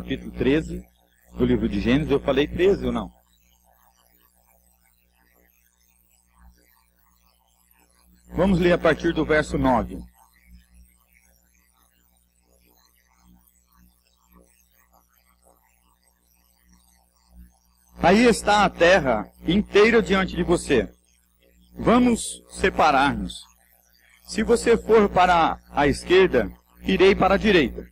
capítulo 13 do livro de Gênesis. Eu falei 13 ou não? Vamos ler a partir do verso 9. Aí está a terra inteira diante de você. Vamos separar-nos. Se você for para a esquerda, irei para a direita.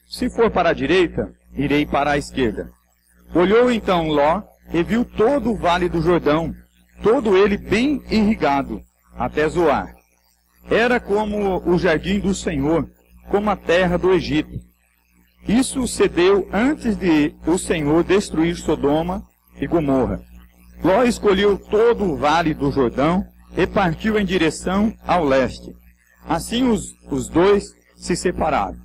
Se for para a direita, irei para a esquerda. Olhou então Ló e viu todo o vale do Jordão, todo ele bem irrigado, até Zoar. Era como o jardim do Senhor, como a terra do Egito. Isso sucedeu antes de o Senhor destruir Sodoma e Gomorra. Ló escolheu todo o vale do Jordão e partiu em direção ao leste. Assim os dois se separaram.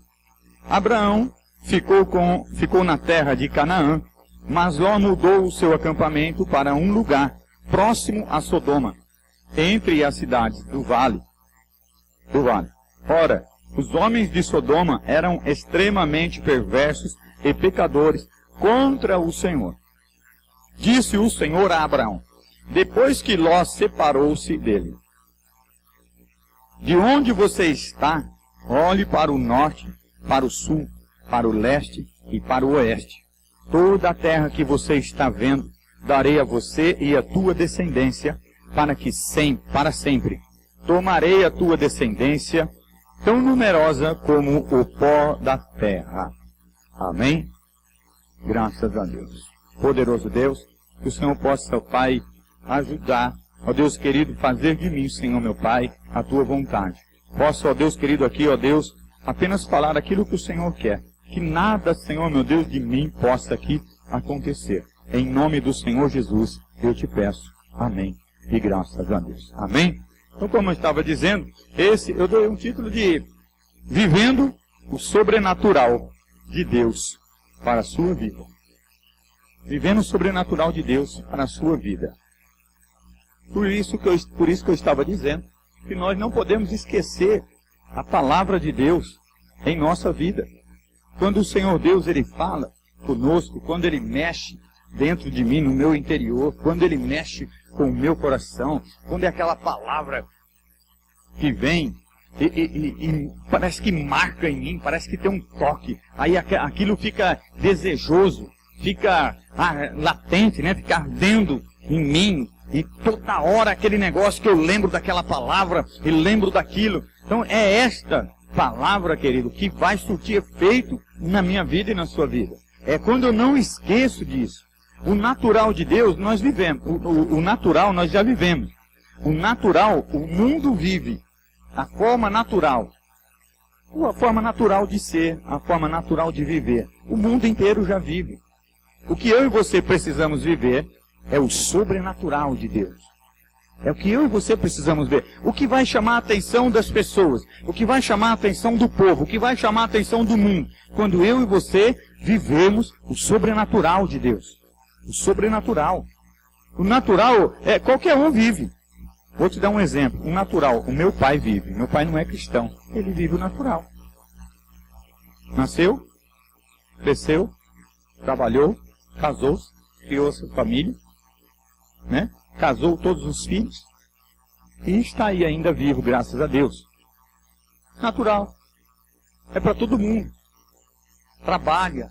Abraão ficou na terra de Canaã, mas Ló mudou o seu acampamento para um lugar próximo a Sodoma, entre as cidades do vale. Ora, os homens de Sodoma eram extremamente perversos e pecadores contra o Senhor. Disse o Senhor a Abraão, depois que Ló separou-se dele: de onde você está, olhe para o norte, para o sul, para o leste e para o oeste. Toda a terra que você está vendo, darei a você e a tua descendência, para sempre. Tomarei a tua descendência, tão numerosa como o pó da terra. Amém? Graças a Deus. Poderoso Deus, que o Senhor possa, Pai, ajudar, ó Deus querido, fazer de mim, Senhor meu Pai, a tua vontade. Posso, ó Deus querido, aqui, ó Deus, apenas falar aquilo que o Senhor quer. Que nada, Senhor meu Deus, de mim possa aqui acontecer. Em nome do Senhor Jesus, eu te peço. Amém. E graças a Deus. Amém? Então, como eu estava dizendo, eu dei um título de Vivendo o Sobrenatural de Deus para a sua vida. Vivendo o sobrenatural de Deus para a sua vida. Por isso que eu estava dizendo que nós não podemos esquecer a palavra de Deus em nossa vida. Quando o Senhor Deus, Ele fala conosco, quando Ele mexe dentro de mim, no meu interior, quando Ele mexe com o meu coração, quando é aquela palavra que vem e parece que marca em mim, parece que tem um toque, aí aquilo fica desejoso, fica latente, né? Fica ardendo em mim, e toda hora aquele negócio que eu lembro daquela palavra, e lembro daquilo. Então é esta palavra, querido, que vai surtir efeito na minha vida e na sua vida. É quando eu não esqueço disso. O natural de Deus nós vivemos, o natural nós já vivemos. O natural, o mundo vive. A forma natural. A forma natural de ser, a forma natural de viver. O mundo inteiro já vive. O que eu e você precisamos viver é o sobrenatural de Deus. É o que eu e você precisamos ver. O que vai chamar a atenção das pessoas, o que vai chamar a atenção do povo, o que vai chamar a atenção do mundo. Quando eu e você vivemos o sobrenatural de Deus. O sobrenatural. O natural, qualquer um vive. Vou te dar um exemplo. O natural, o meu pai vive. Meu pai não é cristão. Ele vive o natural. Nasceu, cresceu, trabalhou, casou-se, criou sua família, né? Casou todos os filhos e está aí ainda vivo, graças a Deus. Natural. É para todo mundo. Trabalha,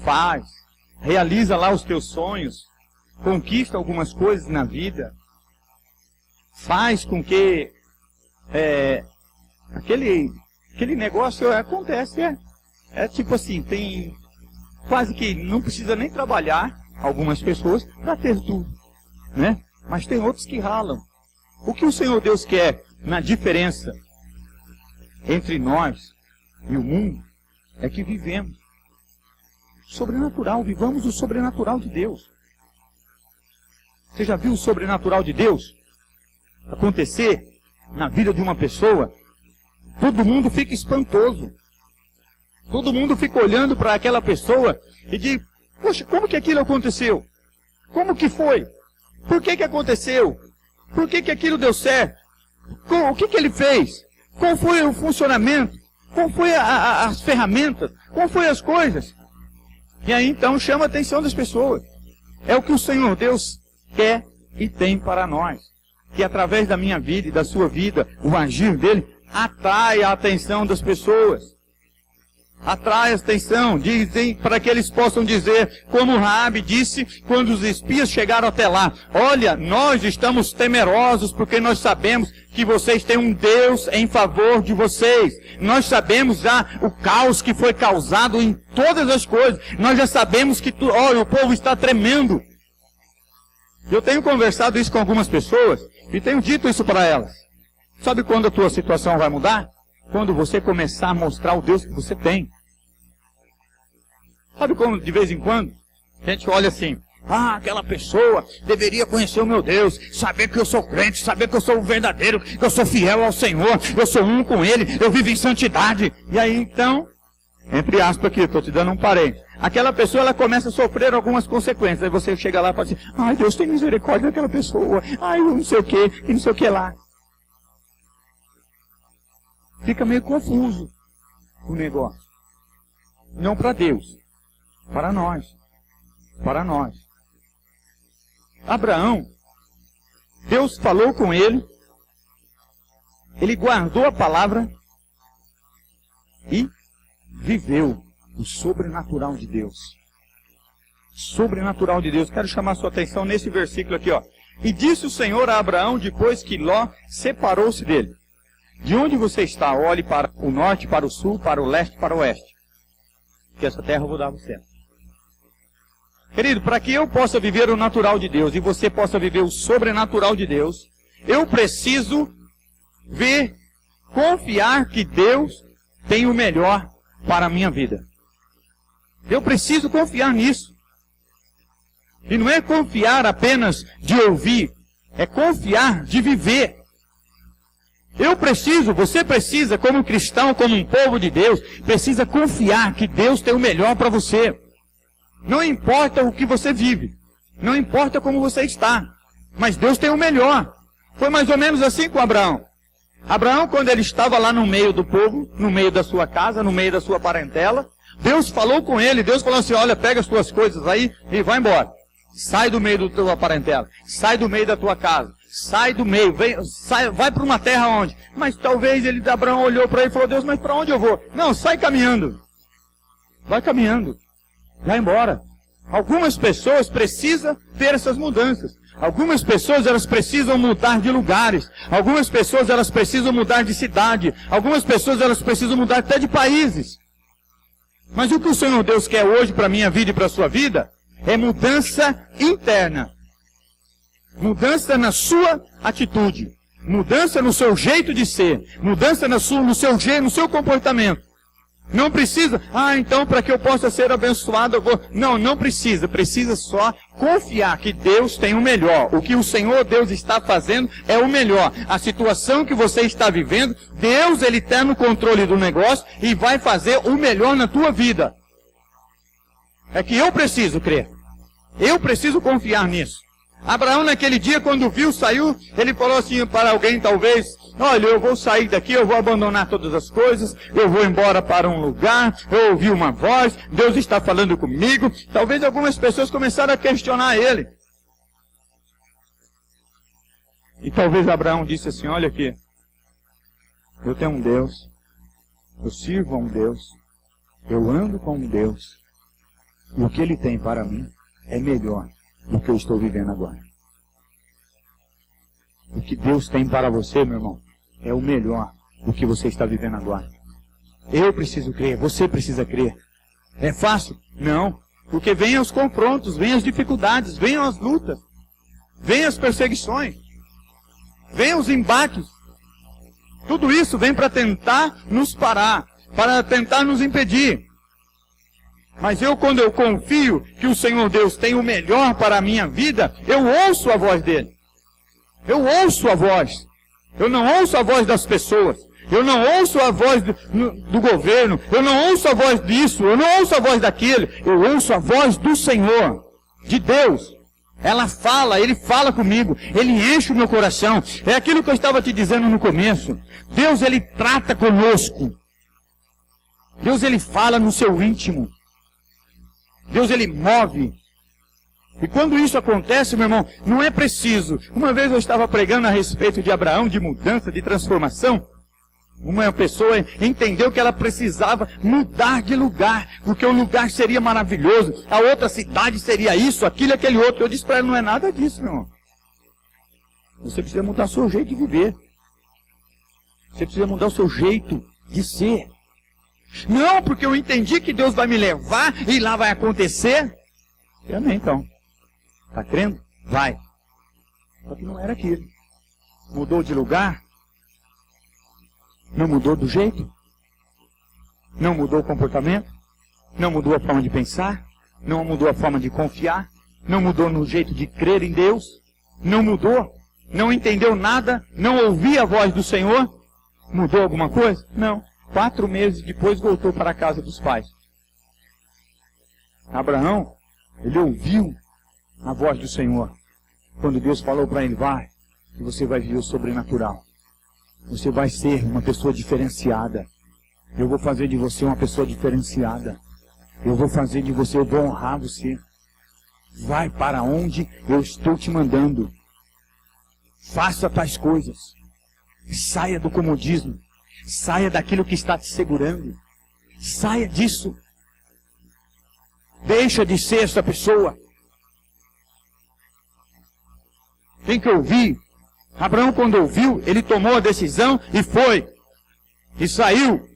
faz, realiza lá os teus sonhos, conquista algumas coisas na vida, faz com que aquele negócio acontece. É tipo assim, tem quase que não precisa nem trabalhar algumas pessoas para ter tudo, né? Mas tem outros que ralam. O que o Senhor Deus quer na diferença entre nós e o mundo é que vivemos sobrenatural, vivamos o sobrenatural de Deus. Você já viu o sobrenatural de Deus acontecer na vida de uma pessoa? Todo mundo fica espantoso. Todo mundo fica olhando para aquela pessoa e diz: poxa, como que aquilo aconteceu? Como que foi? Por que aconteceu? Por que aquilo deu certo? O que ele fez? Qual foi o funcionamento? Qual foi as ferramentas? Qual foi as coisas? E aí então chama a atenção das pessoas. É o que o Senhor Deus quer e tem para nós. Que através da minha vida e da sua vida, o agir dele atrai a atenção das pessoas. Atrai a atenção, dizem, para que eles possam dizer, como Raabe disse quando os espias chegaram até lá: olha, nós estamos temerosos porque nós sabemos que vocês têm um Deus em favor de vocês. Nós sabemos já o caos que foi causado em todas as coisas. Nós já sabemos que olha, o povo está tremendo. Eu tenho conversado isso com algumas pessoas e tenho dito isso para elas. Sabe quando a tua situação vai mudar? Quando você começar a mostrar o Deus que você tem. Sabe como de vez em quando a gente olha assim: ah, aquela pessoa deveria conhecer o meu Deus, saber que eu sou crente, saber que eu sou o verdadeiro, que eu sou fiel ao Senhor, eu sou um com Ele, eu vivo em santidade. E aí então, entre aspas aqui, estou te dando um parênteses, aquela pessoa ela começa a sofrer algumas consequências. Aí você chega lá e fala assim: ai, Deus tem misericórdia daquela pessoa, ai, eu não sei o que, e não sei o que lá. Fica meio confuso o negócio. Não para Deus, para nós. Para nós. Abraão, Deus falou com ele, ele guardou a palavra e viveu o sobrenatural de Deus. Sobrenatural de Deus. Quero chamar a sua atenção nesse versículo aqui, ó. E disse o Senhor a Abraão depois que Ló separou-se dele: de onde você está, olhe para o norte, para o sul, para o leste, para o oeste, que essa terra eu vou dar a você. Querido, para que eu possa viver o natural de Deus e você possa viver o sobrenatural de Deus, eu preciso ver, confiar que Deus tem o melhor para a minha vida. Eu preciso confiar nisso. E não é confiar apenas de ouvir, é confiar de viver. Eu preciso, você precisa, como cristão, como um povo de Deus, precisa confiar que Deus tem o melhor para você. Não importa o que você vive, não importa como você está, mas Deus tem o melhor. Foi mais ou menos assim com Abraão. Abraão, quando ele estava lá no meio do povo, no meio da sua casa, no meio da sua parentela, Deus falou com ele, Deus falou assim: olha, pega as tuas coisas aí e vai embora. Sai do meio da tua parentela, sai do meio da tua casa, sai do meio, vai para uma terra onde? Mas talvez Abraão olhou para ele e falou: Deus, mas para onde eu vou? Não, sai caminhando. Vai caminhando. Vai embora. Algumas pessoas precisam ter essas mudanças. Algumas pessoas elas precisam mudar de lugares. Algumas pessoas elas precisam mudar de cidade. Algumas pessoas elas precisam mudar até de países. Mas o que o Senhor Deus quer hoje para a minha vida e para a sua vida é mudança interna. Mudança na sua atitude. Mudança no seu jeito de ser. Mudança no seu comportamento. Não precisa, então para que eu possa ser abençoado eu vou... Não precisa. Precisa só confiar que Deus tem o melhor. O que o Senhor Deus está fazendo é o melhor. A situação que você está vivendo, Deus ele está no controle do negócio e vai fazer o melhor na tua vida. É que eu preciso crer. Eu preciso confiar nisso. Abraão naquele dia quando viu, saiu, ele falou assim para alguém talvez: olha, eu vou sair daqui, eu vou abandonar todas as coisas, eu vou embora para um lugar, eu ouvi uma voz, Deus está falando comigo. Talvez algumas pessoas começaram a questionar ele. E talvez Abraão disse assim: olha aqui, eu tenho um Deus, eu sirvo a um Deus, eu ando com um Deus, e o que Ele tem para mim é melhor do que eu estou vivendo agora. O que Deus tem para você, meu irmão, é o melhor do que você está vivendo agora. Eu preciso crer, você precisa crer. É fácil? Não. Porque vem os confrontos, vem as dificuldades, vem as lutas, vem as perseguições, vem os embates. Tudo isso vem para tentar nos parar, para tentar nos impedir. Mas quando eu confio que o Senhor Deus tem o melhor para a minha vida, eu ouço a voz dele. Eu ouço a voz. Eu não ouço a voz das pessoas. Eu não ouço a voz do governo. Eu não ouço a voz disso. Eu não ouço a voz daquele. Eu ouço a voz do Senhor, de Deus. Ela fala, Ele fala comigo. Ele enche o meu coração. É aquilo que eu estava te dizendo no começo. Deus, Ele trata conosco. Deus, Ele fala no seu íntimo. Deus, ele move. E quando isso acontece, meu irmão, não é preciso. Uma vez eu estava pregando a respeito de Abraão, de mudança, de transformação. Uma pessoa entendeu que ela precisava mudar de lugar, porque o lugar seria maravilhoso, a outra cidade seria isso, aquilo, aquele outro. Eu disse para ela, não é nada disso, meu irmão. Você precisa mudar o seu jeito de viver. Você precisa mudar o seu jeito de ser. Não, porque eu entendi que Deus vai me levar e lá vai acontecer. Amém, então. Está crendo? Vai. Só que não era aquilo. Mudou de lugar. Não mudou do jeito. Não mudou o comportamento. Não mudou a forma de pensar. Não mudou a forma de confiar. Não mudou no jeito de crer em Deus. Não mudou. Não entendeu nada. Não ouvia a voz do Senhor. Mudou alguma coisa? Não. 4 meses depois voltou para a casa dos pais. Abraão, ele ouviu a voz do Senhor. Quando Deus falou para ele, vai, e você vai viver o sobrenatural. Você vai ser uma pessoa diferenciada. Eu vou fazer de você uma pessoa diferenciada. Eu vou fazer de você, eu vou honrar você. Vai para onde eu estou te mandando. Faça tais coisas. Saia do comodismo. Saia daquilo que está te segurando. Saia disso. Deixa de ser essa pessoa. Tem que ouvir. Abraão, quando ouviu, ele tomou a decisão e foi. E saiu.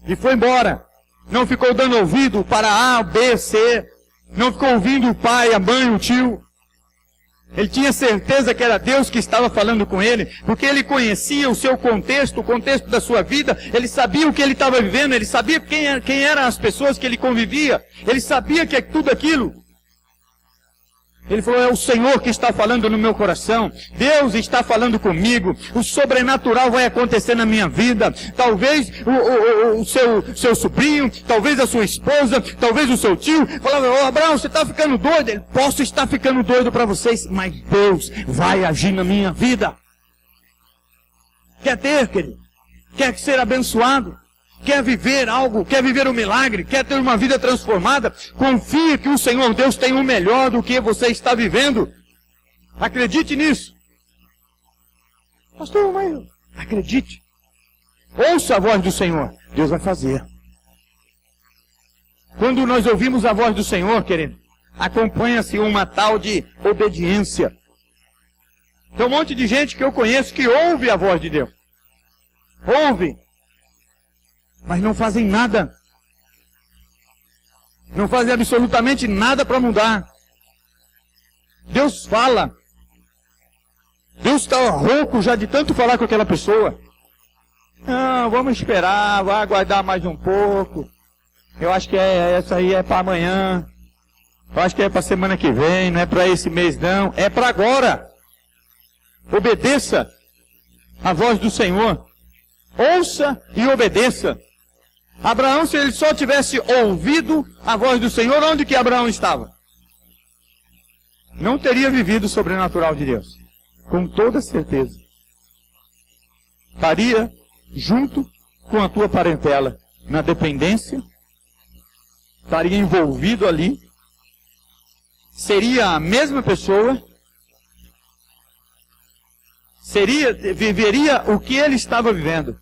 E foi embora. Não ficou dando ouvido para A, B, C. Não ficou ouvindo o pai, a mãe, o tio. Ele tinha certeza que era Deus que estava falando com ele, porque ele conhecia o seu contexto, o contexto da sua vida, ele sabia o que ele estava vivendo, ele sabia quem eram as pessoas que ele convivia, ele sabia que é tudo aquilo. Ele falou, é o Senhor que está falando no meu coração, Deus está falando comigo, o sobrenatural vai acontecer na minha vida, talvez o seu sobrinho, talvez a sua esposa, talvez o seu tio, falava, ô Abraão, você está ficando doido? Ele, posso estar ficando doido para vocês, mas Deus vai agir na minha vida. Quer ter, querido? Quer ser abençoado? Quer viver algo, quer viver um milagre, quer ter uma vida transformada, confie que o Senhor Deus tem o melhor do que você está vivendo. Acredite nisso. Pastor, mas acredite. Ouça a voz do Senhor, Deus vai fazer. Quando nós ouvimos a voz do Senhor, querido, acompanha-se uma tal de obediência. Tem um monte de gente que eu conheço que ouve a voz de Deus. Ouve. Mas não fazem nada. Não fazem absolutamente nada para mudar. Deus fala. Deus está rouco já de tanto falar com aquela pessoa. Não, vamos esperar, vai aguardar mais um pouco. Eu acho que essa aí é para amanhã. Eu acho que é para semana que vem, não é para esse mês não. É para agora. Obedeça a voz do Senhor. Ouça e obedeça. Abraão, se ele só tivesse ouvido a voz do Senhor, onde que Abraão estava? Não teria vivido o sobrenatural de Deus. Com toda certeza. Estaria junto com a tua parentela, na dependência. Estaria envolvido ali. Seria a mesma pessoa. Viveria o que ele estava vivendo.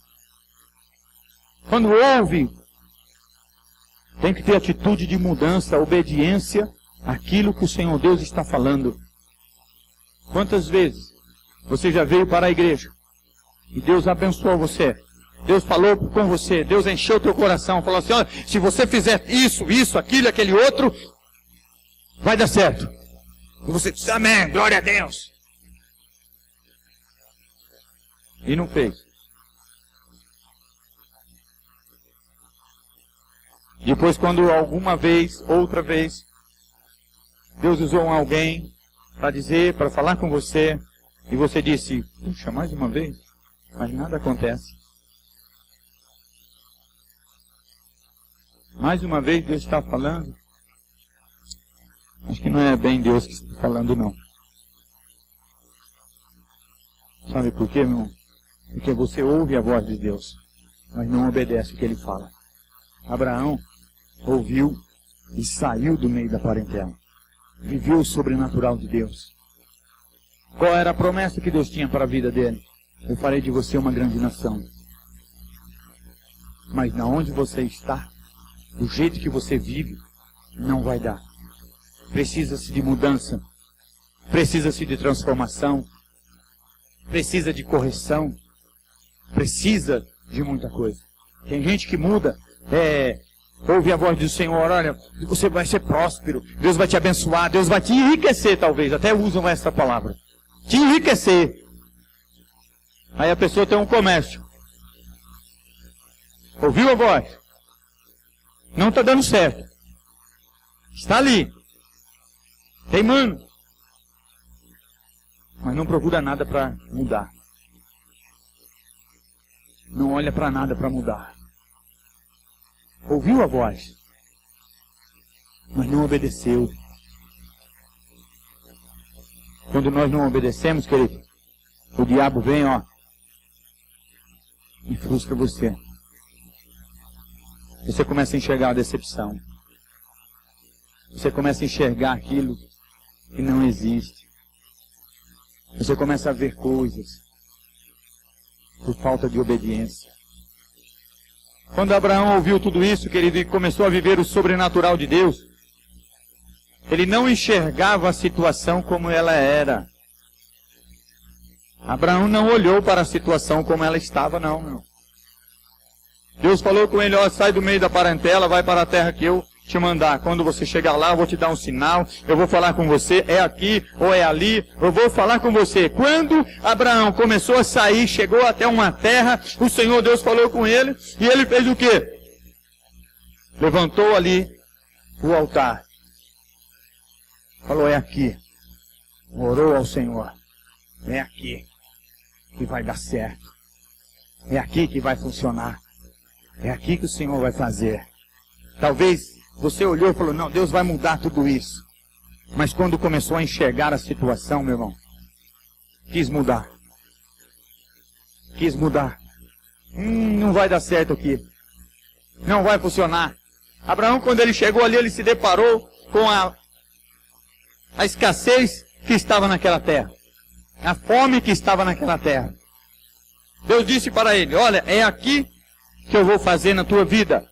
Quando ouve, tem que ter atitude de mudança, obediência àquilo que o Senhor Deus está falando. Quantas vezes você já veio para a igreja e Deus abençoou você? Deus falou com você, Deus encheu teu coração, falou assim, olha, se você fizer isso, aquilo, aquele outro, vai dar certo. E você disse, amém, glória a Deus. E não fez. Depois, quando alguma vez, outra vez, Deus usou alguém para dizer, para falar com você, e você disse, puxa, mais uma vez, mas nada acontece. Mais uma vez Deus está falando. Acho que não é bem Deus que está falando, não. Sabe por quê, meu irmão? Porque você ouve a voz de Deus, mas não obedece o que ele fala. Abraão ouviu e saiu do meio da parentela. Viveu o sobrenatural de Deus. Qual era a promessa que Deus tinha para a vida dele? Eu farei de você uma grande nação. Mas na onde você está, do jeito que você vive, não vai dar. Precisa-se de mudança. Precisa-se de transformação. Precisa de correção. Precisa de muita coisa. Tem gente que muda, ouve a voz do Senhor, olha, você vai ser próspero, Deus vai te abençoar, Deus vai te enriquecer, talvez, até usam essa palavra. Te enriquecer. Aí a pessoa tem um comércio. Ouviu a voz? Não está dando certo. Está ali. Teimando. Mas não procura nada para mudar. Não olha para nada para mudar. Ouviu a voz, mas não obedeceu. Quando nós não obedecemos, querido, o diabo vem, e frustra você. Você começa a enxergar a decepção. Você começa a enxergar aquilo que não existe. Você começa a ver coisas por falta de obediência. Quando Abraão ouviu tudo isso, querido, e começou a viver o sobrenatural de Deus, ele não enxergava a situação como ela era. Abraão não olhou para a situação como ela estava, não. Deus falou com ele, sai do meio da parentela, vai para a terra que eu te mandar. Quando você chegar lá, eu vou te dar um sinal, eu vou falar com você, é aqui ou é ali, eu vou falar com você. Quando Abraão começou a sair, chegou até uma terra, o Senhor Deus falou com ele, e ele fez o quê? Levantou ali o altar. Falou, é aqui. Orou ao Senhor. É aqui que vai dar certo. É aqui que vai funcionar. É aqui que o Senhor vai fazer. Talvez você olhou e falou, não, Deus vai mudar tudo isso. Mas quando começou a enxergar a situação, meu irmão, quis mudar. Quis mudar. Não vai dar certo aqui. Não vai funcionar. Abraão, quando ele chegou ali, ele se deparou com a escassez que estava naquela terra. A fome que estava naquela terra. Deus disse para ele, olha, é aqui que eu vou fazer na tua vida.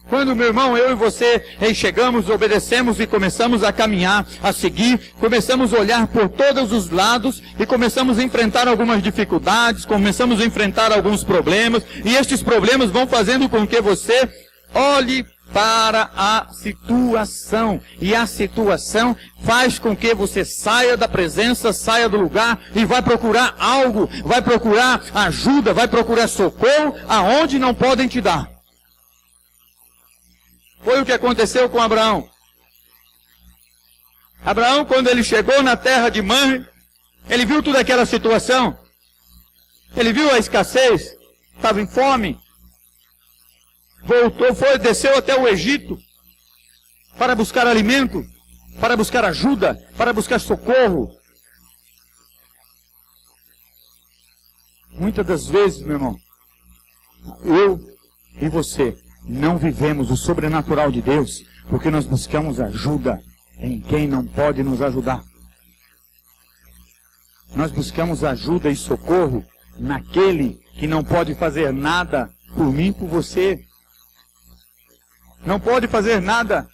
Quando, meu irmão, eu e você chegamos, obedecemos e começamos a caminhar, a seguir, começamos a olhar por todos os lados e começamos a enfrentar algumas dificuldades, começamos a enfrentar alguns problemas, e estes problemas vão fazendo com que você olhe para a situação, e a situação faz com que você saia da presença, saia do lugar e vai procurar algo, vai procurar ajuda, vai procurar socorro aonde não podem te dar. Foi o que aconteceu com Abraão. Abraão, quando ele chegou na terra de Mamre, ele viu toda aquela situação. Ele viu a escassez, estava em fome. Voltou, desceu até o Egito para buscar alimento, para buscar ajuda, para buscar socorro. Muitas das vezes, meu irmão, eu e você não vivemos o sobrenatural de Deus porque nós buscamos ajuda em quem não pode nos ajudar. Nós buscamos ajuda e socorro naquele que não pode fazer nada por mim, por você. Não pode fazer nada.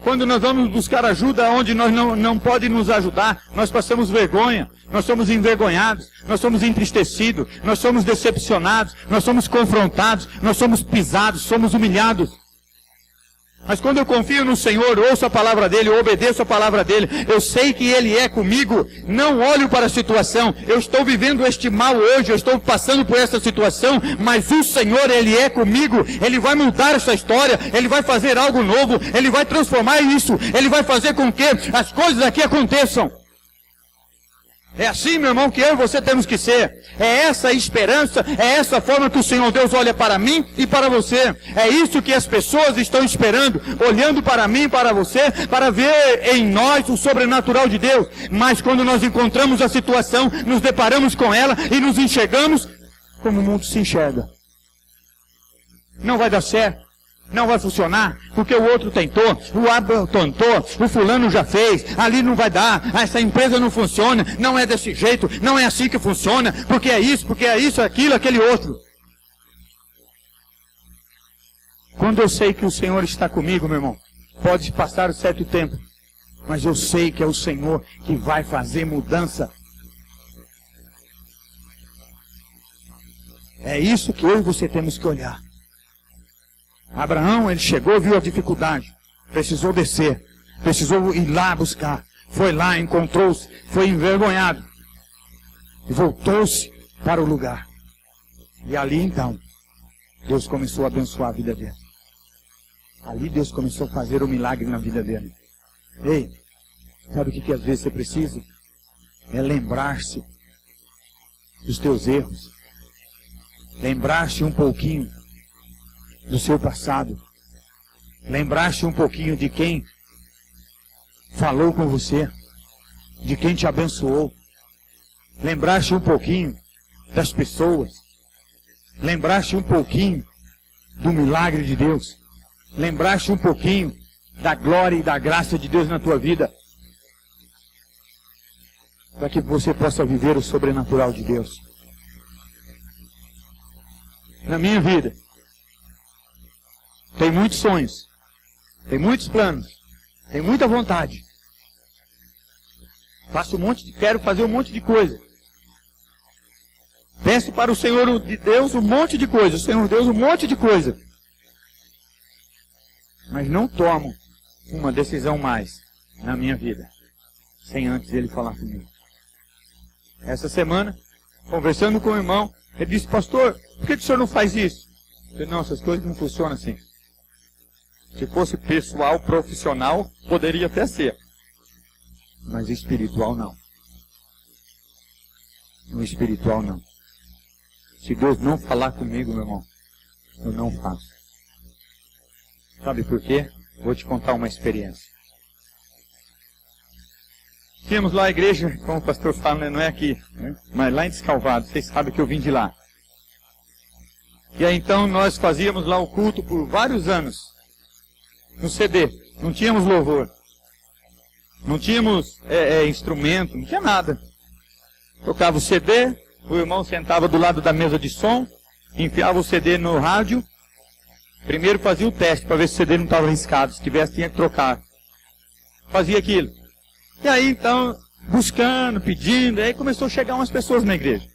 Quando nós vamos buscar ajuda onde nós não pode nos ajudar, nós passamos vergonha, nós somos envergonhados, nós somos entristecidos, nós somos decepcionados, nós somos confrontados, nós somos pisados, somos humilhados. Mas quando eu confio no Senhor, ouço a palavra dEle, eu obedeço a palavra dEle, eu sei que Ele é comigo, não olho para a situação, eu estou vivendo este mal hoje, eu estou passando por essa situação, mas o Senhor, Ele é comigo, Ele vai mudar essa história, Ele vai fazer algo novo, Ele vai transformar isso, Ele vai fazer com que as coisas aqui aconteçam. É assim, meu irmão, que eu e você temos que ser. É essa a esperança, é essa forma que o Senhor Deus olha para mim e para você. É isso que as pessoas estão esperando, olhando para mim e para você, para ver em nós o sobrenatural de Deus. Mas quando nós encontramos a situação, nos deparamos com ela e nos enxergamos como o mundo se enxerga. Não vai dar certo. Não vai funcionar, porque o outro tentou, o Abel tentou, o fulano já fez, ali não vai dar, essa empresa não funciona, não é desse jeito, não é assim que funciona, porque é isso, aquilo, aquele outro. Quando eu sei que o Senhor está comigo, meu irmão, pode passar um certo tempo, mas eu sei que é o Senhor que vai fazer mudança. É isso que eu e você temos que olhar. Abraão, ele chegou, viu a dificuldade, precisou descer, precisou ir lá buscar, foi lá, encontrou-se, foi envergonhado, e voltou-se para o lugar. E ali então, Deus começou a abençoar a vida dele. Ali Deus começou a fazer um milagre na vida dele. Ei, sabe o que às vezes você precisa? É lembrar-se dos teus erros, lembrar-se um pouquinho do seu passado, lembrar-se um pouquinho de quem falou com você, de quem te abençoou, lembrar-se um pouquinho das pessoas, lembrar-se um pouquinho do milagre de Deus, lembrar-se um pouquinho da glória e da graça de Deus na tua vida, para que você possa viver o sobrenatural de Deus. Na minha vida, tem muitos sonhos, tem muitos planos, tem muita vontade. Quero fazer um monte de coisa. Peço para o Senhor de Deus um monte de coisa, o Senhor Deus um monte de coisa. Mas não tomo uma decisão mais na minha vida, sem antes Ele falar comigo. Essa semana, conversando com o irmão, ele disse: pastor, por que o senhor não faz isso? Eu falei: não, essas coisas não funcionam assim. Se fosse pessoal, profissional, poderia até ser. Mas espiritual não. No espiritual não. Se Deus não falar comigo, meu irmão, eu não faço. Sabe por quê? Vou te contar uma experiência. Tínhamos lá a igreja, como o pastor fala, não é aqui, né? Mas lá em Descalvado, vocês sabem que eu vim de lá. E aí então nós fazíamos lá o culto por vários anos. No CD, não tínhamos louvor. Não tínhamos instrumento, não tinha nada. Tocava o CD, o irmão sentava do lado da mesa de som, enfiava o CD no rádio. Primeiro fazia o teste para ver se o CD não estava riscado. Se tivesse, tinha que trocar. Fazia aquilo. E aí então, buscando, pedindo, aí começou a chegar umas pessoas na igreja.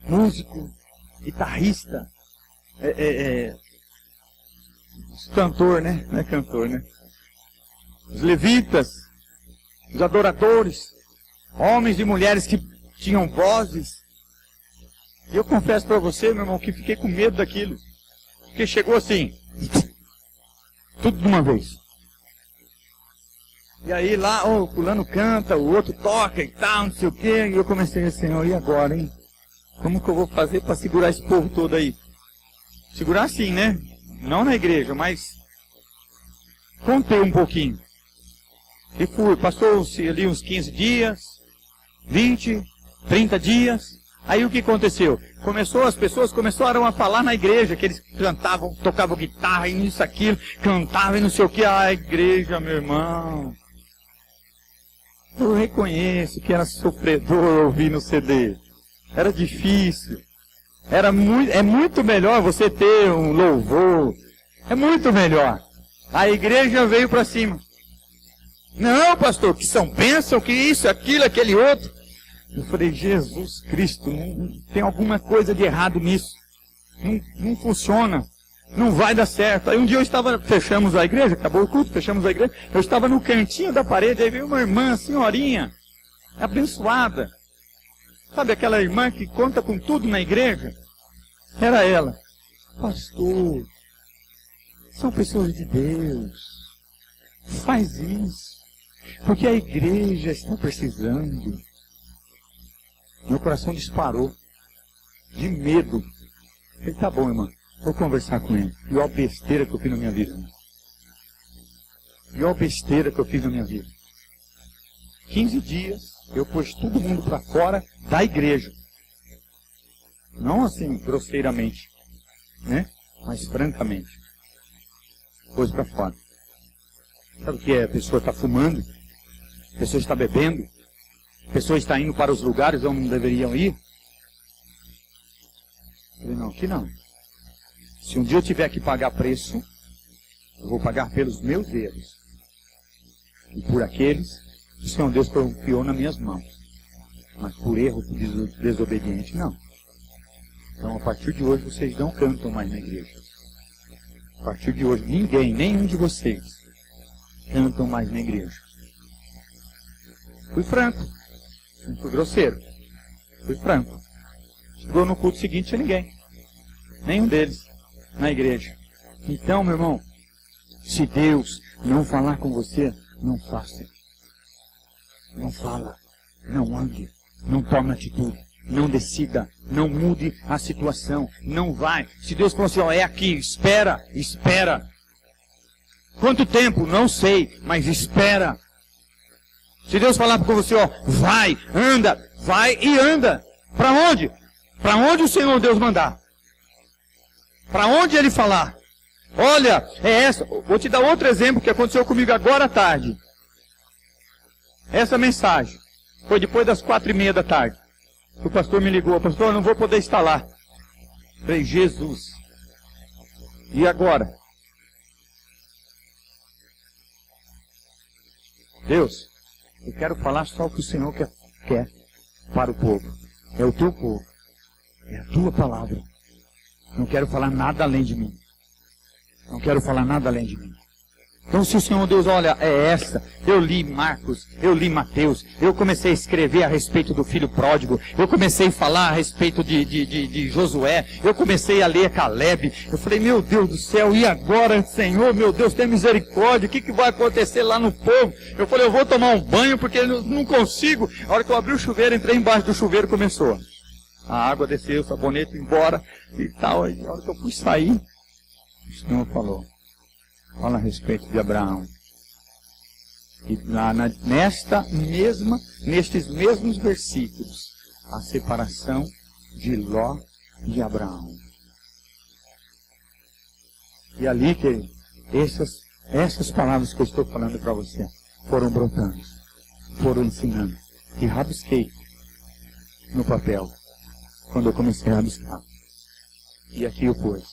Músico, guitarrista, cantor, né? Não é cantor, né? Os levitas, os adoradores, homens e mulheres que tinham vozes. E eu confesso para você, meu irmão, que fiquei com medo daquilo. Porque chegou assim, tudo de uma vez. E aí lá, o fulano canta, o outro toca e tal, não sei o quê. E eu comecei assim: Senhor, e agora, hein? Como que eu vou fazer para segurar esse povo todo aí? Segurar assim, né? Não na igreja, mas contei um pouquinho. E fui, passou-se ali uns 15 dias, 20, 30 dias. Aí o que aconteceu? As pessoas começaram a falar na igreja, que eles cantavam, tocavam guitarra e isso, aquilo, cantavam e não sei o que. A igreja, meu irmão, eu reconheço que era sofredor ouvir no CD. Era difícil. É muito melhor você ter um louvor. É muito melhor. A igreja veio para cima. Não, pastor, que são bênção, que isso, aquilo, aquele outro. Eu falei: Jesus Cristo, tem alguma coisa de errado nisso. Não funciona. Não vai dar certo. Aí um dia fechamos a igreja, acabou o culto, fechamos a igreja. Eu estava no cantinho da parede, aí veio uma irmã, senhorinha, abençoada. Sabe aquela irmã que conta com tudo na igreja? Era ela. Pastor, são pessoas de Deus. Faz isso. Porque a igreja está precisando. Meu coração disparou. De medo. Ele: tá bom, irmã. Vou conversar com ele. Pior besteira que eu fiz na minha vida. Pior besteira que eu fiz na minha vida. 15 dias, eu pus todo mundo para fora da igreja. Não assim, grosseiramente, né? Mas francamente. coisa para fora. Sabe o que é? A pessoa está fumando, a pessoa está bebendo, a pessoa está indo para os lugares onde não deveriam ir. Eu falei, não, aqui não. Se um dia eu tiver que pagar preço, eu vou pagar pelos meus erros. E por aqueles que o Senhor Deus confiou nas minhas mãos. Mas por erro desobediente, não. Então, a partir de hoje, vocês não cantam mais na igreja. A partir de hoje, ninguém, nenhum de vocês, cantam mais na igreja. Fui franco. Não fui grosseiro. Fui franco. Chegou no culto seguinte, tinha ninguém. Nenhum deles na igreja. Então, meu irmão, se Deus não falar com você, não faça. Não fala. Não ande. Não tome atitude. Não decida. Não mude a situação. Não vai. Se Deus falou assim, ó, é aqui, espera, espera. Quanto tempo? Não sei, mas espera. Se Deus falar com você, ó, vai, anda, vai e anda. Para onde? Para onde o Senhor Deus mandar. Para onde Ele falar. Olha, é essa. Vou te dar outro exemplo que aconteceu comigo agora à tarde. Essa mensagem foi depois das 4:30 da tarde. O pastor me ligou, pastor, eu não vou poder estar lá. Falei, Jesus. E agora? Deus, eu quero falar só o que o Senhor quer para o povo. É o teu povo. É a tua palavra. Não quero falar nada além de mim. Não quero falar nada além de mim. Então, se o Senhor Deus, olha, é essa. Eu li Marcos, eu li Mateus, eu comecei a escrever a respeito do filho pródigo, eu comecei a falar a respeito de Josué, eu comecei a ler Caleb. Eu falei, meu Deus do céu, e agora, Senhor, meu Deus, tem misericórdia, o que vai acontecer lá no povo? Eu falei, eu vou tomar um banho porque eu não consigo. A hora que eu abri o chuveiro, entrei embaixo do chuveiro, começou. A água desceu, o sabonete embora e tal. E a hora que eu fui sair, o Senhor falou. Fala a respeito de Abraão. E lá nestes mesmos versículos, a separação de Ló e Abraão. E ali, que essas palavras que eu estou falando para você, foram brotando, foram ensinando. E rabisquei no papel, quando eu comecei a rabiscar. E aqui eu pus.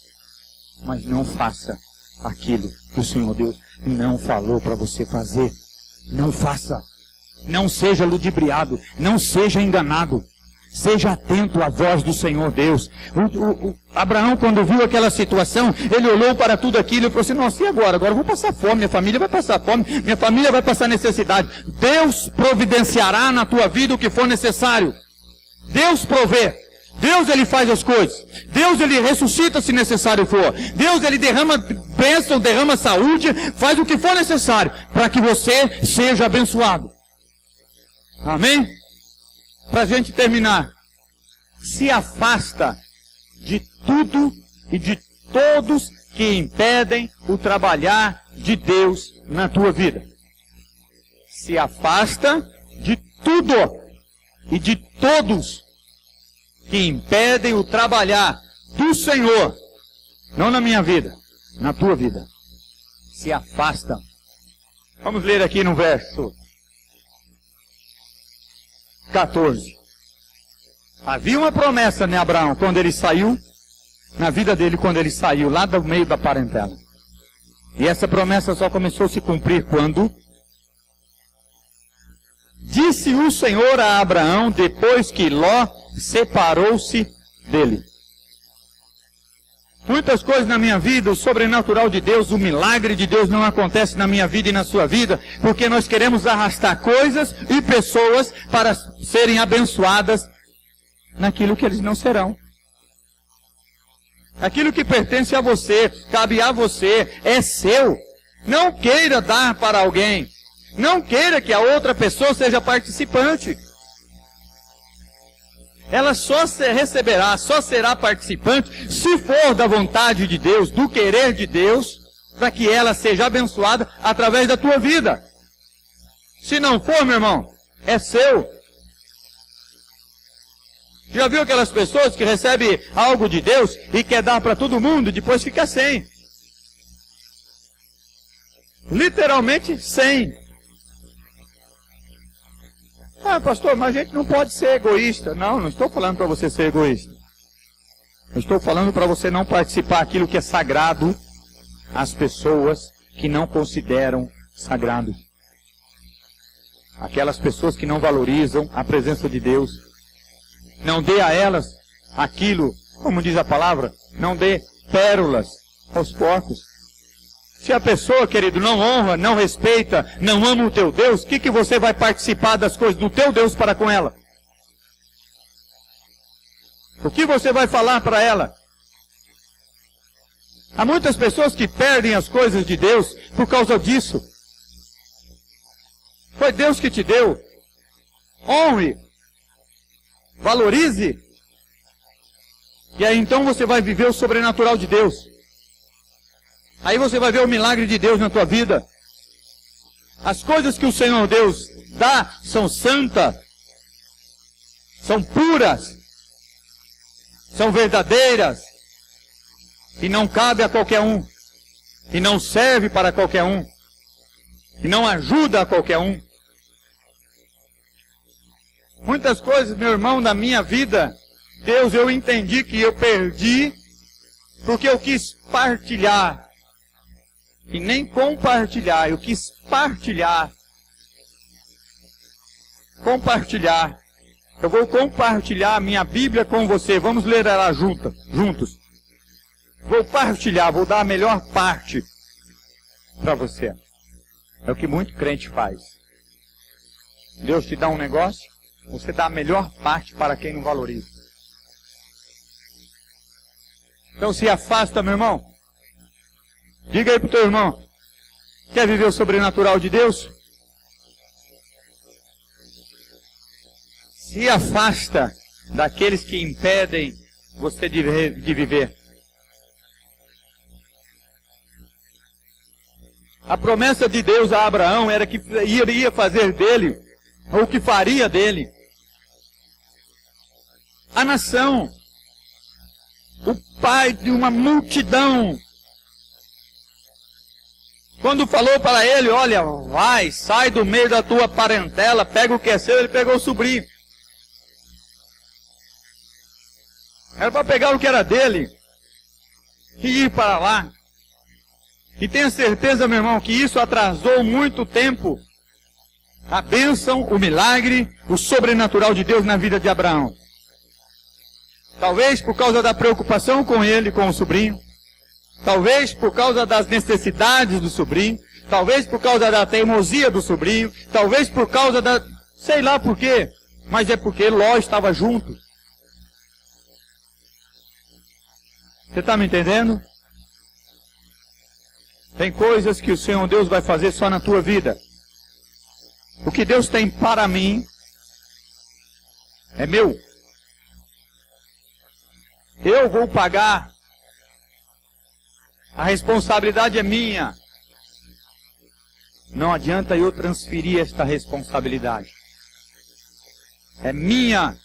Mas não faça aquilo que o Senhor Deus não falou para você fazer. Não faça. Não seja ludibriado. Não seja enganado. Seja atento à voz do Senhor Deus. Abraão, quando viu aquela situação, ele olhou para tudo aquilo e falou assim, nossa, e agora? Agora eu vou passar fome, minha família vai passar fome, minha família vai passar necessidade. Deus providenciará na tua vida o que for necessário. Deus provê. Deus, Ele faz as coisas. Deus, Ele ressuscita se necessário for. Deus, Ele derrama bênção, derrama saúde, faz o que for necessário para que você seja abençoado. Amém? Para a gente terminar. Se afasta de tudo e de todos que impedem o trabalhar de Deus na tua vida. Se afasta de tudo e de todos que impedem o trabalhar do Senhor, não na minha vida, na tua vida. Se afasta. Vamos ler aqui no verso 14. Havia uma promessa em Abraão quando ele saiu, na vida dele quando ele saiu lá do meio da parentela. E essa promessa só começou a se cumprir quando disse o Senhor a Abraão depois que Ló separou-se dele. Muitas coisas na minha vida, o sobrenatural de Deus, o milagre de Deus não acontece na minha vida e na sua vida, porque nós queremos arrastar coisas e pessoas para serem abençoadas naquilo que eles não serão. Aquilo que pertence a você, cabe a você, é seu. Não queira dar para alguém. Não queira que a outra pessoa seja participante. Ela só receberá, só será participante se for da vontade de Deus, do querer de Deus, para que ela seja abençoada através da tua vida. Se não for, meu irmão, é seu. Já viu aquelas pessoas que recebem algo de Deus e quer dar para todo mundo e depois fica sem? Literalmente 100. Ah, pastor, mas a gente não pode ser egoísta. Não, não estou falando para você ser egoísta. Eu estou falando para você não participar daquilo que é sagrado às pessoas que não consideram sagrado. Aquelas pessoas que não valorizam a presença de Deus. Não dê a elas aquilo, como diz a palavra, não dê pérolas aos porcos. Se a pessoa, querido, não honra, não respeita, não ama o teu Deus, o que você vai participar das coisas do teu Deus para com ela? O que você vai falar para ela? Há muitas pessoas que perdem as coisas de Deus por causa disso. Foi Deus que te deu. Honre. Valorize. E aí então você vai viver o sobrenatural de Deus. Aí você vai ver o milagre de Deus na tua vida. As coisas que o Senhor Deus dá são santas, são puras, são verdadeiras, e não cabe a qualquer um, e não serve para qualquer um, e não ajuda a qualquer um. Muitas coisas, meu irmão, na minha vida, Deus, eu entendi que eu perdi, porque eu quis partilhar. E nem compartilhar, eu quis partilhar. Compartilhar. Eu vou compartilhar a minha Bíblia com você. Vamos ler ela juntos. Vou partilhar, vou dar a melhor parte para você. É o que muito crente faz. Deus te dá um negócio, você dá a melhor parte para quem não valoriza. Então se afasta, meu irmão. Diga aí pro teu irmão, quer viver o sobrenatural de Deus? Se afasta daqueles que impedem você de viver. A promessa de Deus a Abraão era que iria fazer dele, ou que faria dele, a nação, o pai de uma multidão. Quando falou para ele, olha, vai, sai do meio da tua parentela, pega o que é seu, ele pegou o sobrinho. Era para pegar o que era dele e ir para lá. E tenha certeza, meu irmão, que isso atrasou muito tempo a bênção, o milagre, o sobrenatural de Deus na vida de Abraão. Talvez por causa da preocupação com ele, com o sobrinho. Talvez por causa das necessidades do sobrinho. Talvez por causa da teimosia do sobrinho. Talvez por causa da... sei lá por quê. Mas é porque Ló estava junto. Você está me entendendo? Tem coisas que o Senhor Deus vai fazer só na tua vida. O que Deus tem para mim é meu. Eu vou pagar. A responsabilidade é minha. Não adianta eu transferir esta responsabilidade. É minha.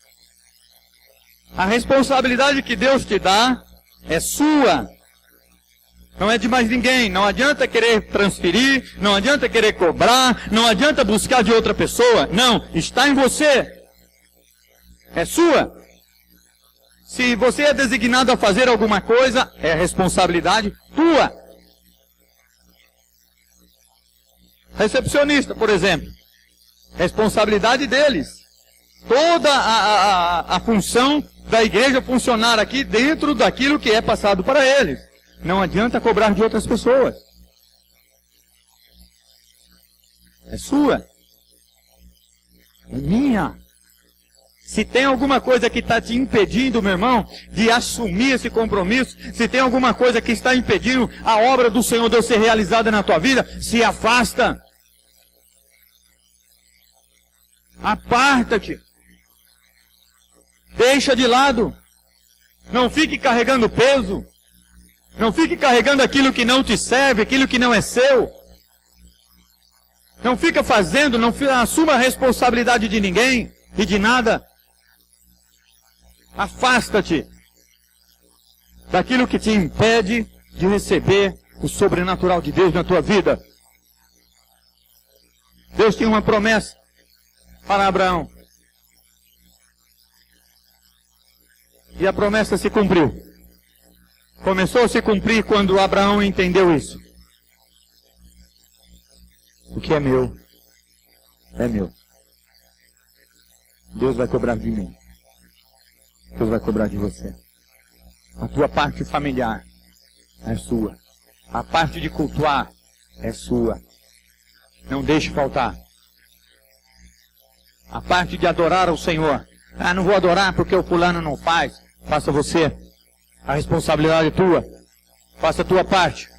A responsabilidade que Deus te dá é sua. Não é de mais ninguém. Não adianta querer transferir, não adianta querer cobrar, não adianta buscar de outra pessoa. Não, está em você. É sua. Se você é designado a fazer alguma coisa, é responsabilidade tua. Recepcionista, por exemplo. Responsabilidade deles. Toda a função da igreja funcionar aqui dentro daquilo que é passado para eles. Não adianta cobrar de outras pessoas. É sua. É minha. Se tem alguma coisa que está te impedindo, meu irmão, de assumir esse compromisso, se tem alguma coisa que está impedindo a obra do Senhor Deus ser realizada na tua vida, se afasta. Aparta-te. Deixa de lado. Não fique carregando peso. Não fique carregando aquilo que não te serve, aquilo que não é seu. Não fica fazendo, não assuma a responsabilidade de ninguém e de nada. Afasta-te daquilo que te impede de receber o sobrenatural de Deus na tua vida. Deus tinha uma promessa para Abraão. E a promessa se cumpriu. Começou a se cumprir quando Abraão entendeu isso. O que é meu, é meu. Deus vai cobrar de mim. Deus vai cobrar de você. A tua parte familiar é sua. A parte de cultuar é sua. Não deixe faltar. A parte de adorar ao Senhor. Ah, não vou adorar porque o fulano não faz. Faça você. A responsabilidade é tua. Faça a tua parte.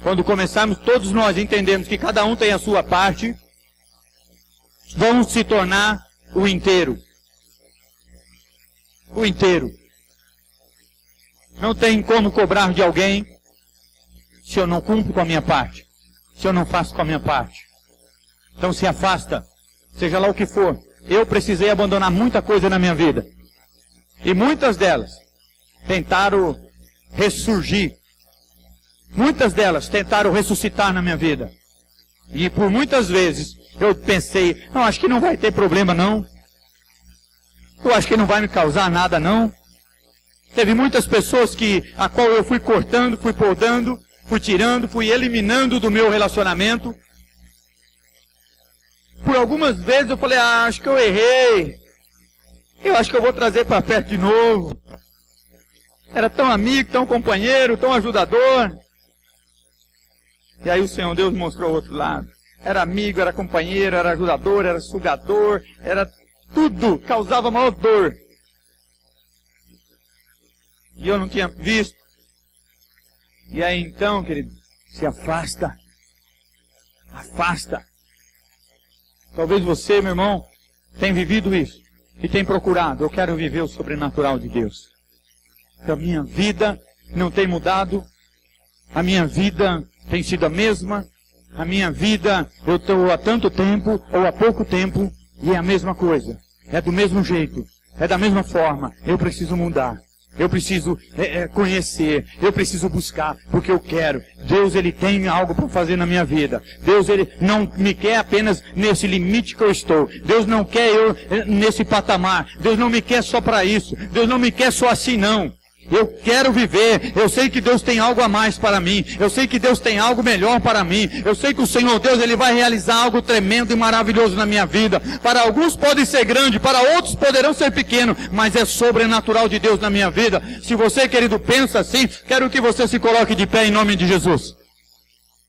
Quando começarmos, todos nós entendemos que cada um tem a sua parte, vamos se tornar o inteiro. O inteiro. Não tem como cobrar de alguém se eu não cumpro com a minha parte. Se eu não faço com a minha parte. Então se afasta, seja lá o que for. Eu precisei abandonar muita coisa na minha vida. E muitas delas tentaram ressurgir. Muitas delas tentaram ressuscitar na minha vida. E por muitas vezes eu pensei, não, acho que não vai ter problema não. Eu acho que não vai me causar nada não. Teve muitas pessoas a qual eu fui cortando, fui podando, fui tirando, fui eliminando do meu relacionamento. Por algumas vezes eu falei, acho que eu errei. Eu acho que eu vou trazer para perto de novo. Era tão amigo, tão companheiro, tão ajudador. E aí o Senhor Deus mostrou o outro lado. Era amigo, era companheiro, era ajudador, era sugador, era tudo, causava maior dor. E eu não tinha visto. E aí então, querido, se afasta. Afasta. Talvez você, meu irmão, tenha vivido isso. E tem procurado, eu quero viver o sobrenatural de Deus. A minha vida não tem mudado. A minha vida tem sido a mesma. A minha vida, eu estou há tanto tempo ou há pouco tempo e é a mesma coisa. É do mesmo jeito. É da mesma forma. Eu preciso mudar. Eu preciso conhecer. Eu preciso buscar. Porque eu quero. Deus, Ele tem algo para fazer na minha vida. Deus, Ele não me quer apenas nesse limite que eu estou. Deus não quer eu nesse patamar. Deus não me quer só para isso. Deus não me quer só assim não. Eu quero viver, eu sei que Deus tem algo a mais para mim, eu sei que Deus tem algo melhor para mim, eu sei que o Senhor Deus, Ele vai realizar algo tremendo e maravilhoso na minha vida. Para alguns pode ser grande, para outros poderão ser pequeno, mas é sobrenatural de Deus na minha vida. Se você, querido, pensa assim, quero que você se coloque de pé em nome de Jesus.